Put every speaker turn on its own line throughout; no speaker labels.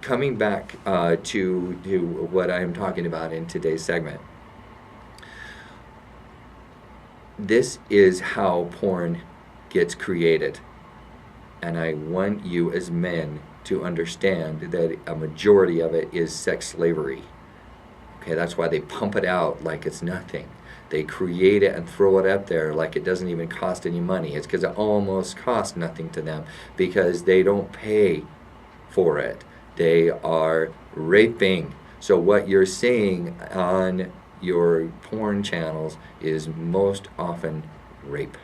coming back to what I am talking about in today's segment, this is how porn gets created. And I want you as men to understand that a majority of it is sex slavery. Okay, that's why they pump it out like it's nothing. They create it and throw it up there like it doesn't even cost any money. It's because it almost costs nothing to them, because they don't pay for it. They are raping. So what you're seeing on your porn channels is most often rape.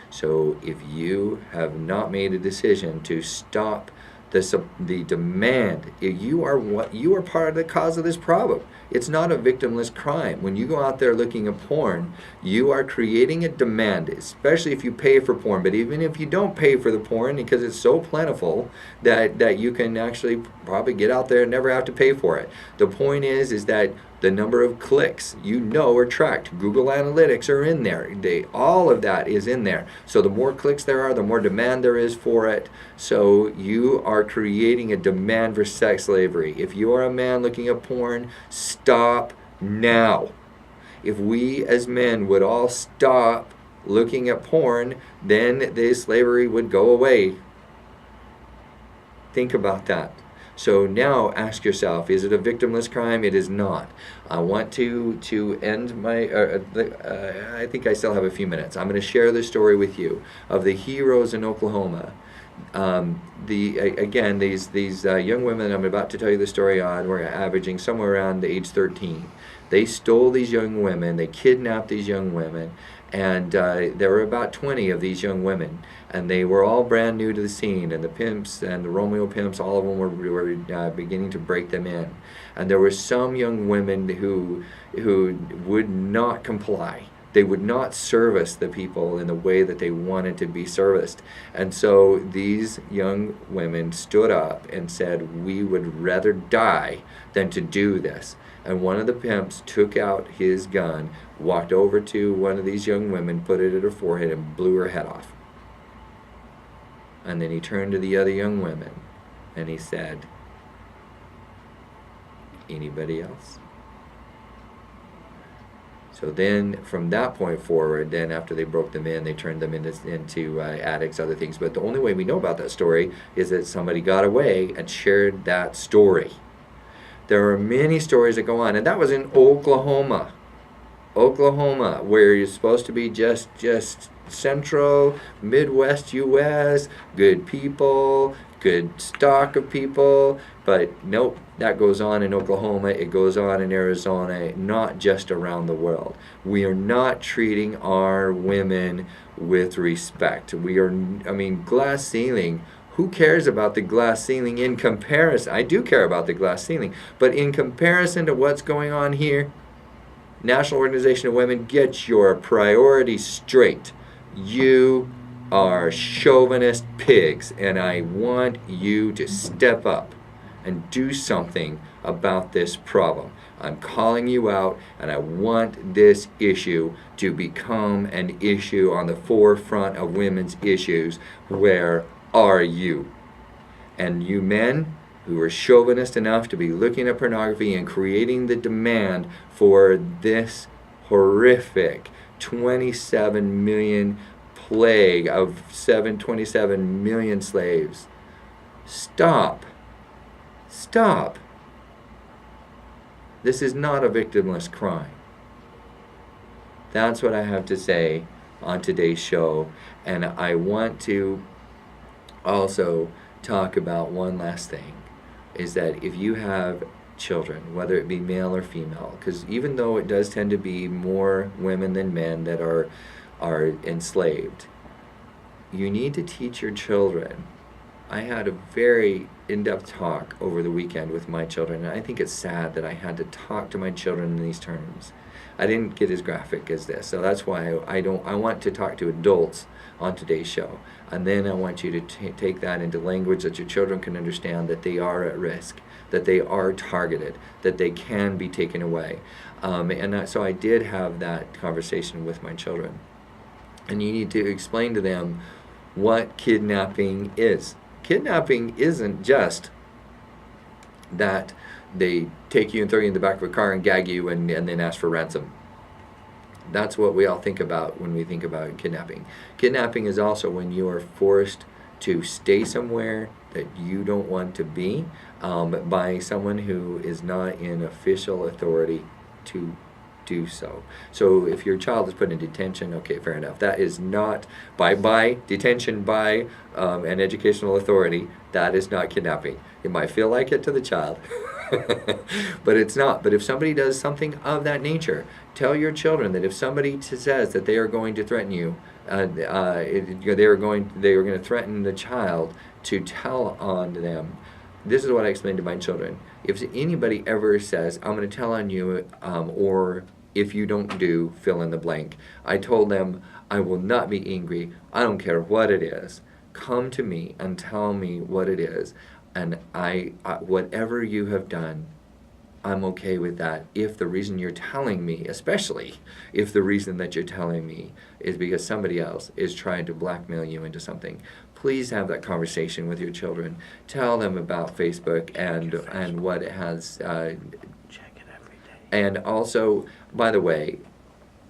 So if you have not made a decision to stop the demand, you are part of the cause of this problem. It's not a victimless crime. When you go out there looking at porn, you are creating a demand, especially if you pay for porn. But even if you don't pay for the porn, because it's so plentiful that you can actually probably get out there and never have to pay for it. The point is that the number of clicks, are tracked. Google Analytics are in there. All of that is in there. So the more clicks there are, the more demand there is for it. So you are creating a demand for sex slavery. If you are a man looking at porn, stop now. If we as men would all stop looking at porn, then the slavery would go away. Think about that. So now ask yourself, is it a victimless crime? It is not. I want to end my, I think I still have a few minutes. I'm going to share the story with you of the heroes in Oklahoma. Again, these young women I'm about to tell you the story on were averaging somewhere around the age 13. They stole these young women, they kidnapped these young women, and there were about 20 of these young women, and they were all brand new to the scene, and the pimps and the Romeo pimps, all of them were beginning to break them in. And there were some young women who would not comply. They would not service the people in the way that they wanted to be serviced. And so these young women stood up and said, we would rather die than to do this. And one of the pimps took out his gun, walked over to one of these young women, put it at her forehead, and blew her head off. And then he turned to the other young women and he said, anybody else? So then from that point forward, then after they broke them in, they turned them into addicts, other things. But the only way we know about that story is that somebody got away and shared that story. There are many stories that go on, and that was in Oklahoma, where you're supposed to be just central, Midwest U.S., good people, good stock of people, but nope, that goes on in Oklahoma, it goes on in Arizona, not just around the world. We are not treating our women with respect. Glass ceiling, who cares about the glass ceiling in comparison? I do care about the glass ceiling, but in comparison to what's going on here, National Organization of Women, get your priorities straight. You are chauvinist pigs, and I want you to step up and do something about this problem. I'm calling you out, and I want this issue to become an issue on the forefront of women's issues. Where are you? And you men who are chauvinist enough to be looking at pornography and creating the demand for this horrific 27 million plague of 27 million slaves. Stop. This is not a victimless crime. That's what I have to say on today's show. And I want to also talk about one last thing, is that if you have children, whether it be male or female, because even though it does tend to be more women than men that are enslaved, you need to teach your children. I had a very in-depth talk over the weekend with my children, and I think it's sad that I had to talk to my children in these terms. I didn't get as graphic as this, so that's why I want to talk to adults on today's show, and then I want you to take that into language that your children can understand, that they are at risk, that they are targeted, that they can be taken away. So I did have that conversation with my children. And you need to explain to them what kidnapping is. Kidnapping isn't just that they take you and throw you in the back of a car and gag you and then ask for ransom. That's what we all think about when we think about kidnapping. Kidnapping is also when you are forced to stay somewhere that you don't want to be, by someone who is not in official authority to do so. So if your child is put in detention, okay, fair enough. That is not by detention by an educational authority. That is not kidnapping. It might feel like it to the child, but it's not. But if somebody does something of that nature, tell your children that if somebody says that they are going to threaten you, they are going to threaten the child, to tell on them. This is what I explain to my children. If anybody ever says, I'm going to tell on you, or if you don't do, fill in the blank, I told them, I will not be angry. I don't care what it is. Come to me and tell me what it is. And whatever you have done, I'm okay with that. If the reason you're telling me, especially if the reason that you're telling me is because somebody else is trying to blackmail you into something, please have that conversation with your children. Tell them about Facebook and what it has.
Check it every day.
And also, by the way,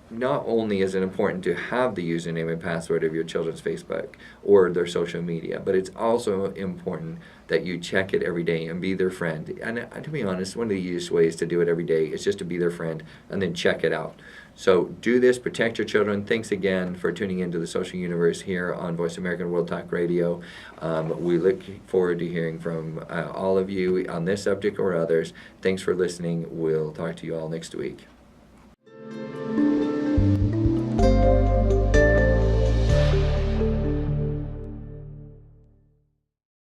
not only is it important to have the username and password of your children's Facebook or their social media, but it's also important that you check it every day and be their friend. And to be honest, one of the easiest ways to do it every day is just to be their friend and then check it out. So do this, protect your children. Thanks again for tuning into the Social Universe here on Voice American World Talk Radio. We look forward to hearing from all of you on this subject or others. Thanks for listening. We'll talk to you all next week.